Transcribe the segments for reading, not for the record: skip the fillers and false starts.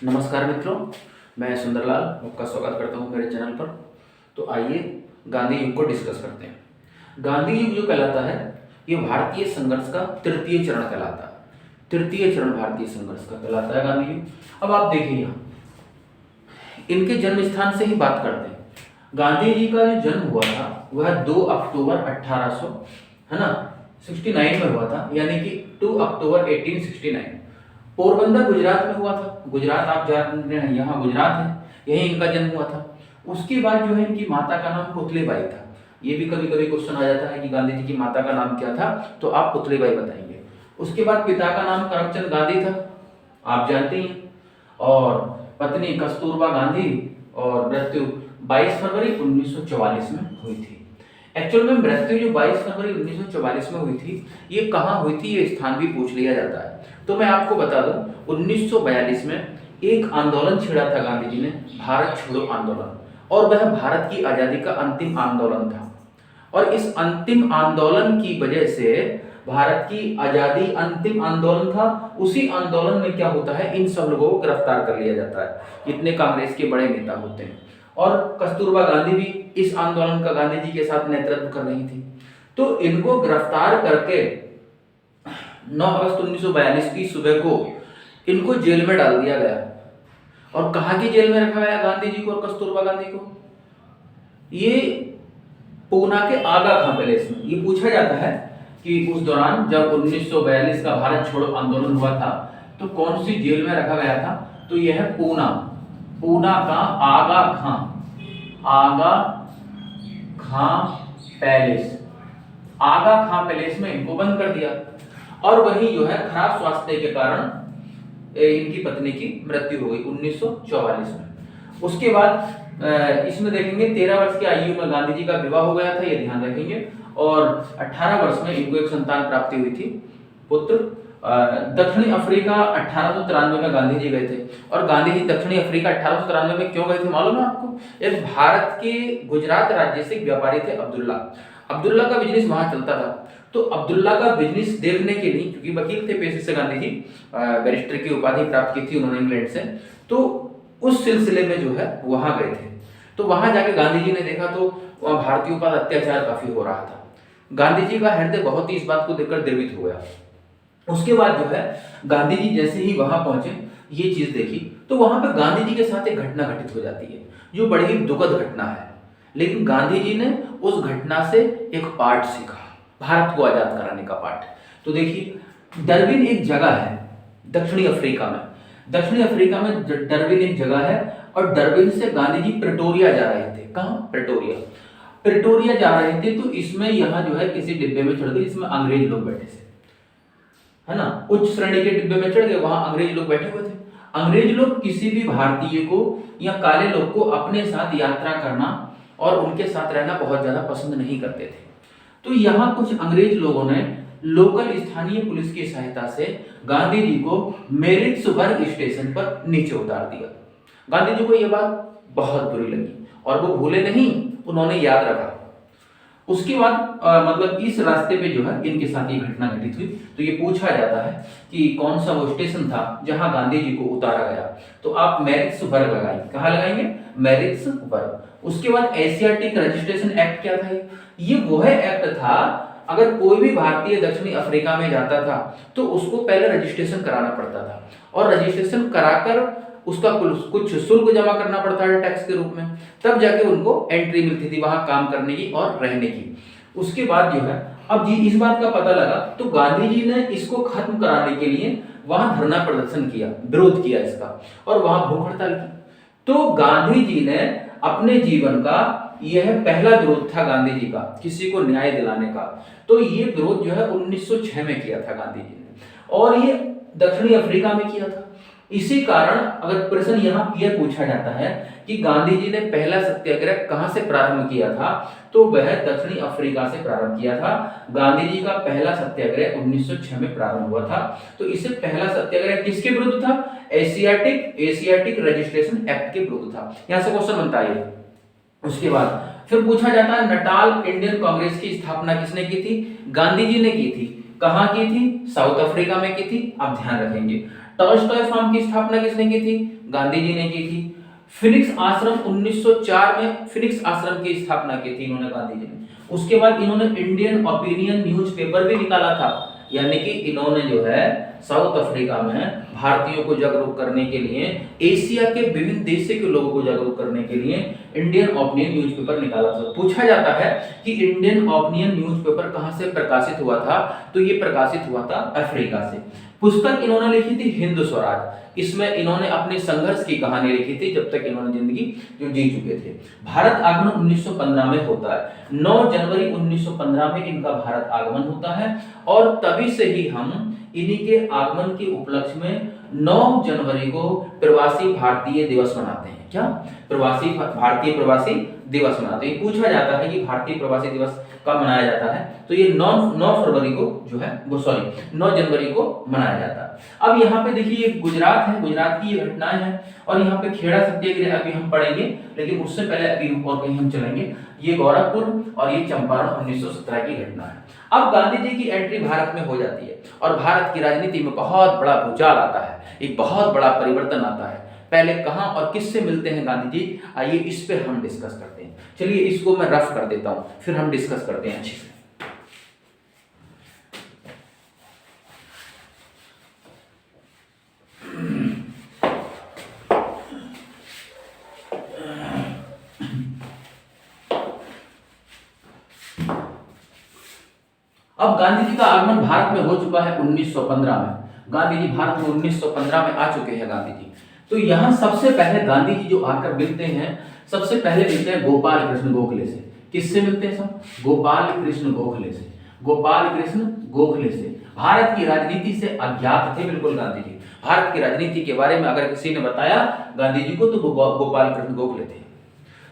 नमस्कार मित्रों, मैं सुंदरलाल आपका स्वागत करता हूं मेरे चैनल पर। तो आइए गांधी युग को डिस्कस करते हैं। गांधी युग जो कहलाता है ये भारतीय संघर्ष का तृतीय चरण कहलाता है। तृतीय चरण भारतीय संघर्ष का कहलाता है गांधी युग। अब आप देखिए यहाँ इनके जन्म स्थान से ही बात करते हैं। गांधी जी का जो जन्म हुआ था वह 2 अक्टूबर 1800 है ना 69 में हुआ था, यानी कि 2 अक्टूबर 1869 पोरबंदर गुजरात में हुआ था। गुजरात आप जान रहे हैं, यहाँ गुजरात है, यही इनका जन्म हुआ था। उसके बाद जो है इनकी माता का नाम पुतलीबाई था। ये भी कभी कभी क्वेश्चन आ जाता है कि गांधी जी की माता का नाम क्या था, तो आप पुतलीबाई बताएंगे। उसके बाद पिता का नाम करमचंद गांधी था, आप जानते हैं, और पत्नी कस्तूरबा गांधी, और मृत्यु 22 फरवरी 1944 में हुई थी। एक्चुअल में मृत्यु जो 22 फरवरी 1944 में हुई थी, ये कहाँ हुई थी, ये स्थान भी पूछ लिया जाता है। तो मैं आपको बता दूं 1942 में एक आंदोलन छेड़ा था गांधी जी ने, भारत छोड़ो आंदोलन, और वह भारत की आजादी का अंतिम आंदोलन था। और इस अंतिम आंदोलन की वजह से भारत की आजादी अंतिम आंदोलन था। उसी आंदोलन में क्या होता है, इन सब लोगों को गिरफ्तार कर लिया जाता है, जितने कांग्रेस के बड़े नेता होते हैं। और कस्तूरबा गांधी भी इस आंदोलन का गांधी जी के साथ नेतृत्व कर रही थी। तो इनको गिरफ्तार करके 9 अगस्त 1942 की सुबह को इनको जेल में डाल दिया गया। और कहाँ की जेल में रखा गया गांधी जी को और कस्तूरबा गांधी को? ये पूना के आगा खां पैलेस में। ये पूछा जाता है कि उस दौरान जब 1942 का भारत छोड़ो आंदोलन हुआ था तो कौन सी जेल में रखा गया था, तो यह है पूना का आगा खां पैलेस। आगा खां पैलेस में इनको बंद कर दिया। और वही जो है खराब स्वास्थ्य के कारण इनकी पत्नी की मृत्यु हो गई 1944 में। उसके बाद इसमें देखेंगे 13 वर्ष की आयु में गांधी जी का विवाह हो गया था, ये ध्यान रखेंगे। और 18 वर्ष में इनको एक संतान प्राप्ति हुई थी, पुत्र। दक्षिणी अफ्रीका 1893 में गांधी जी गए थे। और गांधी जी दक्षिणी अफ्रीका 1893 में क्यों गए थे मालूम है आपको? एक भारत के गुजरात राज्य से व्यापारी थे अब्दुल्ला का बिजनेस वहां चलता था। तो अब्दुल्ला का बिजनेस देखने के लिए, क्योंकि वकील थे पेशे से गांधी जी, बैरिस्टर की उपाधि प्राप्त की थी उन्होंने इंग्लैंड से, तो उस सिलसिले में जो है वहां गए थे। तो वहां जाके गांधी जी ने देखा तो वहां भारतीयों पर अत्याचार काफी हो रहा था। गांधी जी का हृदय बहुत ही इस बात को देखकर द्रवित हो गया। उसके बाद जो है गांधी जी जैसे ही वहां पहुंचे, ये चीज देखी, तो वहां पे गांधी जी के साथ एक घटना घटित हो जाती है जो बड़ी ही दुखद घटना है। लेकिन गांधी जी ने उस घटना से एक पाठ सीखा, भारत को आजाद कराने का पाठ। तो देखिए, डरबिन एक जगह है दक्षिणी अफ्रीका में। दक्षिणी अफ्रीका में डरबिन एक जगह है, और डरबिन से गांधी जी प्रिटोरिया जा रहे थे। कहां? प्रिटोरिया जा रहे थे। तो इसमें यहां जो है किसी डिब्बे में चढ़ गए, इसमें अंग्रेज लोग बैठे थे, है ना, उच्च श्रेणी के डिब्बे में चढ़ गए, वहां अंग्रेज लोग बैठे हुए थे। अंग्रेज लोग किसी भी भारतीय को या काले लोग को अपने साथ यात्रा करना और उनके साथ रहना बहुत ज्यादा पसंद नहीं करते थे। तो यहाँ कुछ अंग्रेज लोगों ने लोकल स्थानीय पुलिस की सहायता से गांधी जी को मेरिट्सबर्ग स्टेशन पर नीचे उतार दिया। गांधी जी को यह बात बहुत बुरी लगी और वो भूले नहीं, उन्होंने याद रखा। उसके बाद मतलब इस रास्ते पे जो है इनके साथ ये घटना घटित हुई। तो ये पूछा जाता है कि कौन सा वो स्टेशन था जहां गांधी जी को उतारा गया, तो आप मेरिट्सबर्ग लगाएंगे। कहां लगाएंगे? मेरिट्सबर्ग। उसके बाद एशियाटिक रजिस्ट्रेशन एक्ट क्या था? ये वह एक्ट था, अगर कोई भी भारतीय दक्षिणी अफ्रीका में जाता था तो उसको पहले रजिस्ट्रेशन कराना पड़ता था, और रजिस्ट्रेशन कराकर उसका कुछ शुल्क जमा करना पड़ता है टैक्स के रूप में, तब जाके उनको एंट्री मिलती थी वहां काम करने की और रहने की। उसके बाद जो है अब जी इस बात का पता लगा, तो गांधी जी ने इसको खत्म कराने के लिए वहां धरना प्रदर्शन किया, विरोध किया इसका, और वहां भूख हड़ताल की। तो गांधी जी ने अपने जीवन का यह पहला विरोध था गांधी जी का किसी को न्याय दिलाने का। तो ये विरोध जो है 1906 में किया था गांधी जी ने, और ये दक्षिणी अफ्रीका में किया था। इसी कारण अगर प्रश्न यहाँ क्लियर पूछा जाता है कि गांधी जी ने पहला सत्याग्रह कहां से प्रारंभ किया था, तो वह दक्षिणी अफ्रीका से प्रारंभ किया था। गांधी जी का पहला सत्याग्रह 1906 में प्रारंभ हुआ था। तो इससे पहला सत्याग्रह किसके विरुद्ध था? एशियाटिक रजिस्ट्रेशन एक्ट के विरुद्ध था। यहां से क्वेश्चन बनता है। उसके बाद फिर पूछा जाता है नटाल इंडियन कांग्रेस की स्थापना किसने की थी? गांधी जी ने की थी। कहाँ की थी? साउथ अफ्रीका में की थी। आप ध्यान रखेंगे। टॉल्स्टॉय फार्म की स्थापना किसने की थी? गांधी जी ने की थी। फिनिक्स आश्रम 1904 में फिनिक्स आश्रम की स्थापना की थी इन्होंने, गांधी जी ने। उसके बाद इन्होंने इंडियन ओपिनियन न्यूज़पेपर भी निकाला था, यानी कि इन्होंने जो है साउथ अफ्रीका में भारतीयों को जागरूक करने के लिए, एशिया के विभिन्न देशों के लोगों को जागरूक करने के लिए इंडियन ओपिनियन न्यूज़पेपर निकाला था। पूछा जाता है कि इंडियन ओपिनियन न्यूज़पेपर कहां से प्रकाशित हुआ था, तो ये प्रकाशित हुआ था अफ्रीका से। पुस्तक इन्होंने लिखी थी हिंद स्वराज। इसमें इन्होंने अपने संघर्ष की कहानी लिखी थी जब तक इन्होंने जिंदगी जो जी चुके थे। भारत आगमन 1915 में होता है। 9 जनवरी 1915 में इनका भारत आगमन होता है और तभी से ही हम इन्हीं के आगमन के उपलक्ष्य में 9 जनवरी को प्रवासी भारतीय दिवस मनाते हैं। क्या? भारतीय प्रवासी दिवस मनाते हैं। पूछा जाता है कि भारतीय प्रवासी दिवस कब मनाया जाता है, तो ये 9 फरवरी को जो है वो 9 जनवरी को मनाया जाता है। अब यहाँ पे देखिए ये गुजरात है, गुजरात की ये घटनाएं हैं और यहाँ पे खेड़ा सत्याग्रह अभी हम पढ़ेंगे, लेकिन उससे पहले अभी और कहीं हम चलेंगे। ये गोरखपुर और ये चंपारण 1917 की घटना है। अब गांधी जी की एंट्री भारत में हो जाती है और भारत की राजनीति में बहुत बड़ा भूचाल आता है, एक बहुत बड़ा परिवर्तन आता है। पहले कहां और किससे मिलते हैं गांधी जी, आइए इस पे हम डिस्कस करते हैं। चलिए इसको मैं रफ कर देता हूं, फिर हम डिस्कस करते हैं अच्छे से। अब गांधी जी का आगमन भारत में हो चुका है 1915 में। गांधी जी भारत में 1915 में आ चुके हैं गांधी जी। तो यहां सबसे पहले गांधी जी जो आकर मिलते हैं, सबसे पहले मिलते हैं गोपाल कृष्ण गोखले से। किससे मिलते हैं सब? गोपाल कृष्ण गोखले से। गोपाल कृष्ण गोखले से। भारत की राजनीति से अज्ञात थे बिल्कुल गांधी जी। भारत की राजनीति के बारे में अगर किसी ने बताया गांधी जी को तो गोपाल कृष्ण गोखले थे।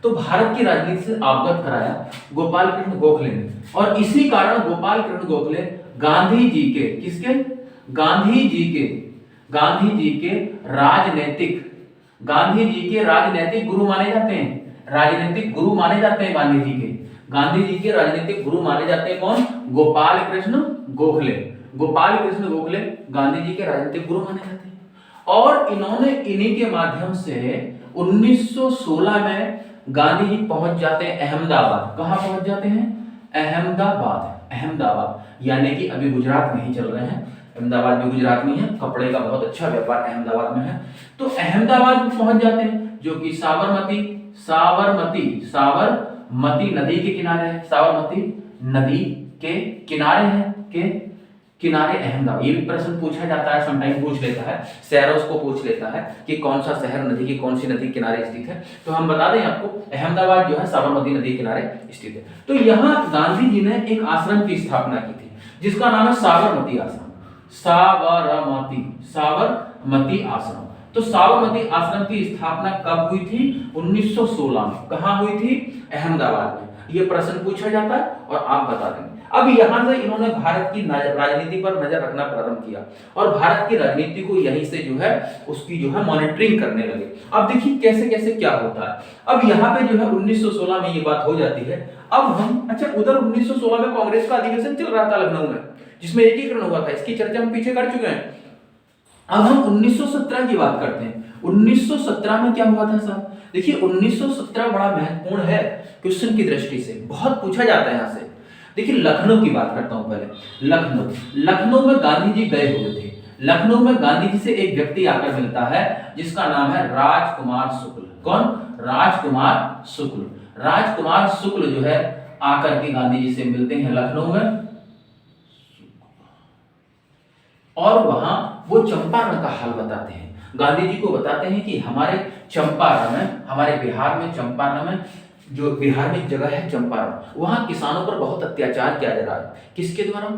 तो भारत की राजनीति से अवगत कराया गोपाल कृष्ण गोखले ने, और इसी कारण गोपाल कृष्ण गोखले गांधी जी के, किसके? गांधी जी के राजनैतिक गुरु माने जाते हैं। राजनीतिक गुरु माने जाते हैं गांधी जी के राजनीतिक गुरु माने जाते हैं। कौन? गोपाल कृष्ण गोखले। गोपाल कृष्ण गोखले गांधी जी के राजनीतिक गुरु माने जाते हैं और इन्होंने इन्हीं के माध्यम से 1916 में गांधी जी पहुंच जाते हैं अहमदाबाद। कहां पहुंच जाते हैं? अहमदाबाद, यानी कि अभी गुजरात में ही चल रहे हैं। अहमदाबाद भी गुजरात में है, कपड़े का बहुत अच्छा व्यापार अहमदाबाद में है। तो अहमदाबाद में पहुंच जाते हैं, जो कि साबरमती नदी के किनारे है। साबरमती नदी के किनारे अहमदाबाद। ये भी प्रश्न पूछा जाता है, समटाइम पूछ लेता है, शहरों को पूछ लेता है कि कौन सा शहर नदी की कौन सी नदी किनारे स्थित है। तो हम बता दें आपको, अहमदाबाद जो है साबरमती नदी के किनारे स्थित है। तो यहाँ गांधी जी ने एक आश्रम की स्थापना की थी जिसका नाम है साबरमती आश्रम। साबरमती आश्रम। तो साबरमती आश्रम की स्थापना कब हुई थी? 1916 में। कहां हुई थी? अहमदाबाद में। ये प्रश्न पूछा जाता है और आप बता देंगे। अब यहां से इन्होंने भारत की राजनीति पर नजर रखना प्रारंभ किया और भारत की राजनीति को यहीं से जो है उसकी जो है मॉनिटरिंग करने लगे। अब देखिए कैसे कैसे क्या होता है। अब यहाँ पे जो है 1916 में ये बात हो जाती है। अब हम उधर 1916 में कांग्रेस का अधिवेशन चल रहा था लखनऊ में, जिसमें एकीकरण हुआ था। इसकी चर्चा हम पीछे कर चुके हैं। अब हम 1917 की बात करते हैं। 1917 में क्या हुआ था साहब? देखिए 1917 बड़ा महत्वपूर्ण है क्वेश्चन की दृष्टि से, बहुत पूछा जाता है यहाँ से। देखिए लखनऊ की बात करता हूं पहले। लखनऊ में गांधी जी गए हुए थे। लखनऊ में गांधी जी से एक व्यक्ति आकर मिलता है जिसका नाम है राजकुमार शुक्ल। कौन? राजकुमार शुक्ल जो है आकर के गांधी जी से मिलते हैं लखनऊ में, और वहां वो चंपारण का हाल बताते हैं। गांधी जी को बताते हैं कि हमारे चंपारण में, हमारे बिहार में चंपारण में, जो बिहार में एक जगह है चंपारण, वहां किसानों पर बहुत अत्याचार किया जा रहा है। किसके द्वारा?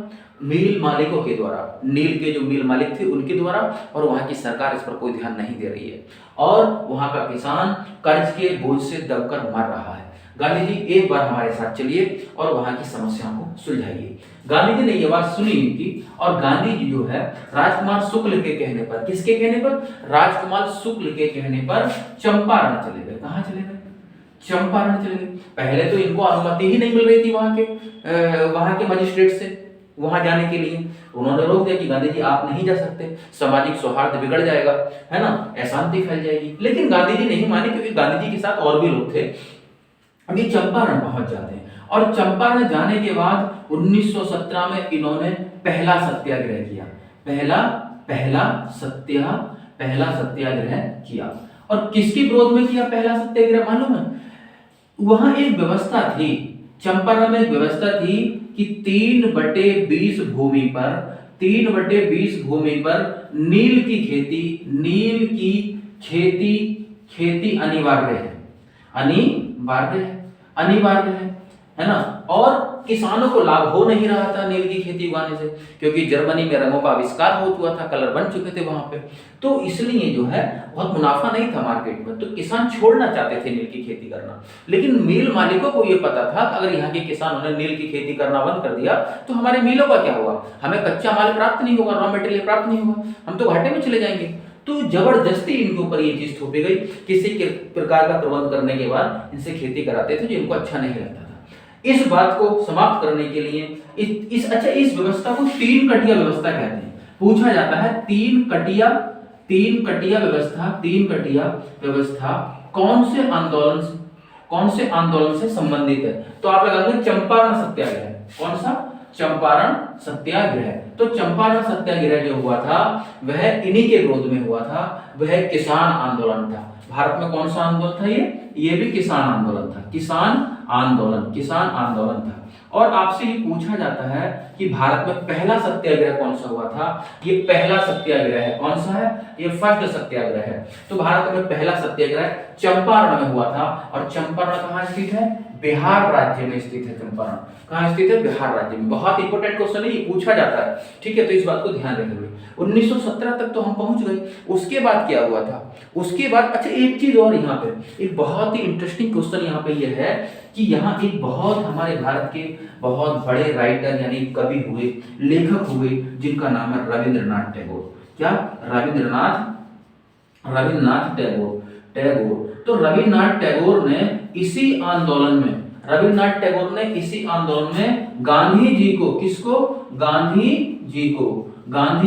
मिल मालिकों के द्वारा। नील के जो मिल मालिक थे उनके द्वारा, और वहां की सरकार इस पर कोई ध्यान नहीं दे रही है और वहां का किसान कर्ज के बोझ से दबकर मर रहा है। गांधी जी एक बार हमारे साथ चलिए और वहां की समस्याओं को सुलझाइए। गांधी जी ने यह बात सुनी इनकी, और गांधी जी जो है राजकुमार शुक्ल के कहने पर, किसके कहने पर? राजकुमार शुक्ल के कहने पर चंपारण चले गए। कहां चले गए? चंपारण चले गए। पहले तो इनको अनुमति ही नहीं मिल रही थी वहां के मजिस्ट्रेट से। वहां जाने के लिए। उन्होंने रोक दिया कि गांधी जी आप नहीं जा सकते, सामाजिक सौहार्द बिगड़ जाएगा, है ना, अशांति फैल जाएगी। लेकिन गांधी जी नहीं माने, क्योंकि गांधी जी के साथ और भी लोग थे। अभी चंपारण पहुंच जाते हैं और चंपारण जाने के बाद 1917 में इन्होंने पहला सत्याग्रह किया। पहला सत्याग्रह किया। और किसके विरोध में किया पहला सत्याग्रह मालूम है? वहां एक व्यवस्था थी, चंपारण में एक व्यवस्था थी कि 3/20 भूमि पर नील की खेती अनिवार्य है ना। और किसानों को लाभ हो नहीं रहा था नील की खेती उगाने से, क्योंकि जर्मनी में रंगों का आविष्कार हो चुका था, कलर बन चुके थे वहां पे, तो इसलिए जो है बहुत मुनाफा नहीं था मार्केट में, तो किसान छोड़ना चाहते थे नील की खेती करना। लेकिन मिल मालिकों को यह पता था कि अगर यहाँ के किसानों ने नील की खेती करना बंद कर दिया तो हमारे मिलों का क्या होगा, हमें कच्चा माल प्राप्त नहीं होगा, रॉ मटेरियल प्राप्त नहीं होगा, हम तो घाटे में चले जाएंगे। तो जबरदस्ती इनके ऊपर ये चीज थोपी गई। किसी के प्रकार का प्रबंध करने के बाद इनसे खेती कराते थे जो इनको अच्छा नहीं लगता था। इस बात को समाप्त करने के लिए इस व्यवस्था को 3 कटिया व्यवस्था कहते हैं। पूछा जाता है 3 कटिया व्यवस्था कौन से आंदोलन से संबंधित है? तो आप लगाएंगे चंपारण सत्याग्रह। कौन सा? चंपारण सत्याग्रह। तो चंपारण सत्याग्रह जो हुआ था वह इन्हीं के विरोध में हुआ था, वह किसान आंदोलन था। भारत में कौन सा आंदोलन था? ये भी किसान आंदोलन था। किसान आंदोलन था। और आपसे ये पूछा जाता है कि भारत में पहला सत्याग्रह कौन सा हुआ था? ये पहला सत्याग्रह है। कौन सा है? ये फर्स्ट सत्याग्रह है। तो भारत में पहला सत्याग्रह चंपारण में हुआ था। और चंपारण कहाँ स्थित है? बिहार राज्य में स्थित है। चंपारण कहाँ स्थित है? बिहार राज्य में। बहुत इंपॉर्टेंट क्वेश्चन है, ये पूछा जाता है, ठीक है, तो इस बात को ध्यान रखेंगे। 1917 तक तो हम पहुंच गए। उसके बाद क्या हुआ था? उसके बाद अच्छा एक चीज और, यहाँ पे एक बहुत ही इंटरेस्टिंग क्वेश्चन यहाँ पे ये है कि यहाँ एक बहुत हमारे भारत के बहुत बड़े राइटर यानी कवि हुए, लेखक हुए, जिनका नाम है रविंद्रनाथ टैगोर। क्या? रविंद्रनाथ टैगोर। तो रविंद्रनाथ टैगोर ने इसी आंदोलन में गांधी जी को, किसको? गांधी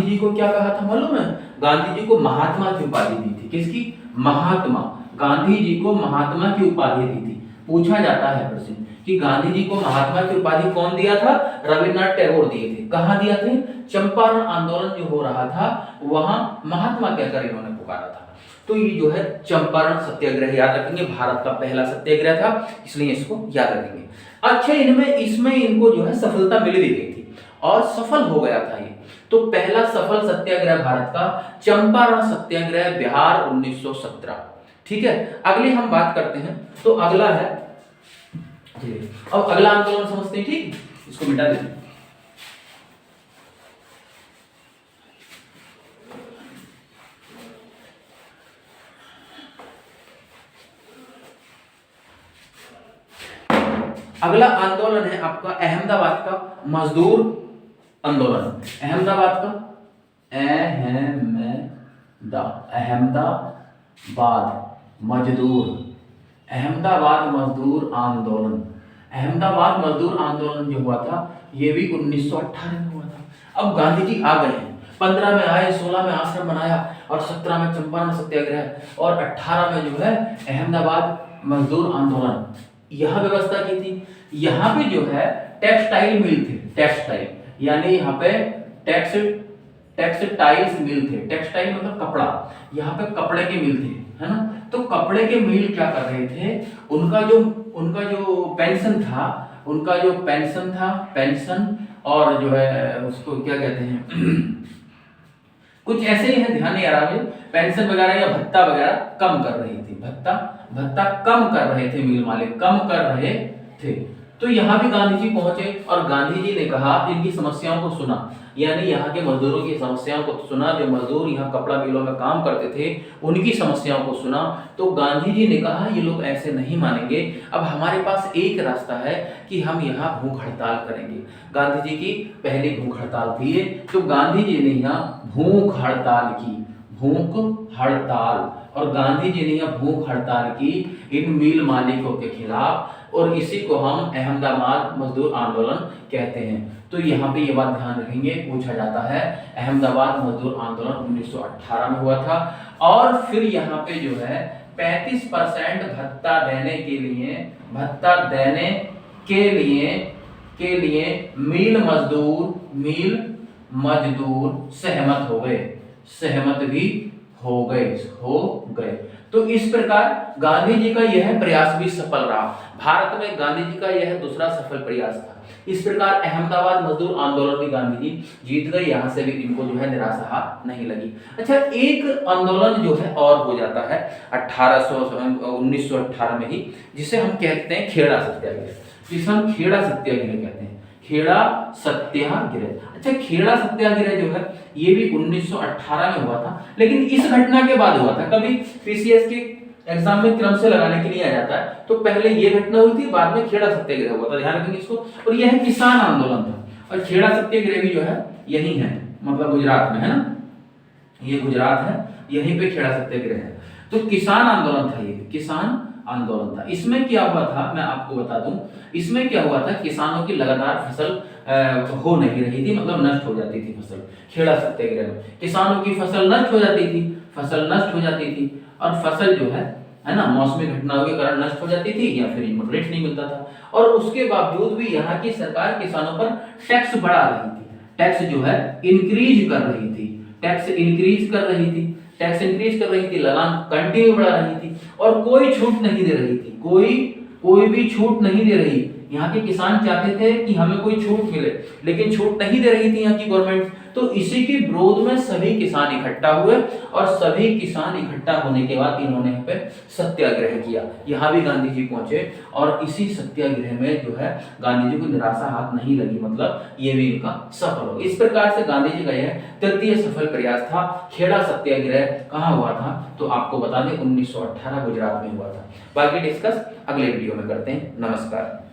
जी को क्या कहा था मालूम है? गांधी जी को महात्मा की उपाधि दी थी। किसकी? महात्मा। गांधी जी को महात्मा की उपाधि दी थी। पूछा जाता है प्रश्न कि गांधी जी को महात्मा की उपाधि कौन दिया था? रविंद्रनाथ टैगोर दिए थे। कहां दिया थे? चंपारण आंदोलन जो हो रहा था वहां महात्मा कहकर इन्होंने पुकारा था। तो ये जो है चंपारण सत्याग्रह याद रखेंगे, भारत का पहला सत्याग्रह था, इसलिए इसको याद रखेंगे। अच्छा इसमें इनको जो है सफलता मिल भी गई थी और सफल हो गया था ये। तो पहला सफल सत्याग्रह भारत का चंपारण सत्याग्रह, बिहार 1917। ठीक है, अगली हम बात करते हैं। तो अगला है, अब अगला आंदोलन समझते हैं, ठीक, इसको मिटा देते। अगला आंदोलन है आपका अहमदाबाद का मजदूर आंदोलन। अहमदाबाद मजदूर आंदोलन। अहमदाबाद मजदूर आंदोलन जो हुआ था ये भी 1918 में हुआ था। अब गांधी जी आ गए हैं, 15 में आए, 16 में आश्रम बनाया और 17 में चंपारण सत्याग्रह और 18 में जो है अहमदाबाद मजदूर आंदोलन, यह व्यवस्था की थी। यहाँ पे जो है टेक्सटाइल मिल थे, टेक्सटाइल यानी यहाँ पे टेक्सटाइल्स मिल थे। टेक्सटाइल मतलब कपड़ा, यहाँ पे कपड़े के मिल थे, है ना। तो कपड़े के मिल क्या कर रहे थे, उनका जो पेंशन था, पेंशन और जो है उसको क्या कहते हैं कुछ ऐसे ही है, ध्यान नहीं आ रहा मुझे, पेंशन वगैरह या भत्ता वगैरह कम कर रही थी, भत्ता कम कर रहे थे, मिल मालिक कम कर रहे थे। तो यहाँ भी गांधी जी पहुंचे और गांधी जी ने कहा, इनकी समस्याओं को सुना, यानी यहाँ के मजदूरों की समस्याओं को सुना, जो मजदूर यहाँ कपड़ा मिलों में काम करते थे उनकी समस्याओं को सुना। तो गांधी जी ने कहा ये लोग ऐसे नहीं मानेंगे, अब हमारे पास एक रास्ता है कि हम यहाँ भूख हड़ताल करेंगे। गांधी जी की पहली भूख हड़ताल थी ये। तो गांधी जी ने यहाँ भूख हड़ताल की, और गांधी जी ने यह भूख हड़ताल की इन मिल मालिकों के खिलाफ, और इसी को हम अहमदाबाद मजदूर आंदोलन कहते हैं। तो यहाँ पे ये बात ध्यान रखेंगे, पूछा जाता है अहमदाबाद मजदूर आंदोलन 1918 में हुआ था। और फिर यहाँ पे जो है 35% भत्ता देने के लिए मिल मजदूर सहमत भी हो गए। तो इस प्रकार गांधी जी का यह प्रयास भी सफल रहा। भारत में गांधी जी का यह दूसरा सफल प्रयास था। इस प्रकार अहमदाबाद मजदूर आंदोलन भी गांधी जी जीत गए, यहां से भी इनको जो है निराशा नहीं लगी। अच्छा, एक आंदोलन जो है और हो जाता है 1918 में ही, जिसे हम कहते हैं खेड़ा सत्याग्रह कहते हैं। खेड़ा सत्याग्रह। अच्छा, खेड़ा सत्याग्रह जो है ये भी 1918 में हुआ था, लेकिन इस घटना के बाद हुआ था। कभी पीसीएस के एग्जाम में क्रम से लगाने के लिए आ जाता है, तो पहले ये घटना हुई थी, बाद में खेड़ा सत्याग्रह हुआ था, ध्यान रखेंगे इसको। और यह किसान आंदोलन था, और खेड़ा सत्याग्रह भी जो है यही है, मतलब गुजरात में है ना, ये गुजरात है, यहीं पे खेड़ा सत्याग्रह है। तो किसान आंदोलन था, ये किसान आंदोलन था। इसमें क्या हुआ था मैं आपको बता दूं, इसमें क्या हुआ था, किसानों की लगातार फसल हो नहीं रही थी, मतलब नष्ट हो जाती थी फसल। खेड़ा सत्याग्रह में किसानों की फसल नष्ट हो जाती थी, और फसल जो है ना, मौसमी घटनाओं के कारण नष्ट हो जाती थी, या फिर इनको रेट नहीं मिलता था। और उसके बावजूद भी यहाँ की सरकार किसानों पर टैक्स बढ़ा रही थी, टैक्स जो है इंक्रीज कर रही थी, लगान कंटिन्यू बढ़ा रही थी, और कोई छूट नहीं दे रही थी, कोई भी छूट नहीं दे रही। यहाँ के किसान चाहते थे कि हमें कोई छूट मिले, लेकिन छूट नहीं दे रही थी यहाँ की गवर्नमेंट। तो इसी के विरोध में सभी किसान इकट्ठा हुए, और सभी किसान इकट्ठा होने के बाद इन्होंने यहाँ पे सत्याग्रह किया। यहाँ भी गांधी जी पहुंचे, और इसी सत्याग्रह में जो है गांधी जी को निराशा हाथ नहीं लगी, मतलब ये भी इनका सफल हो। इस प्रकार से गांधी जी का यह तृतीय सफल प्रयास था। खेड़ा सत्याग्रह कहाँ हुआ था, तो आपको बता दें 1918 गुजरात में हुआ था। बाकी डिस्कस अगले वीडियो में करते हैं। नमस्कार।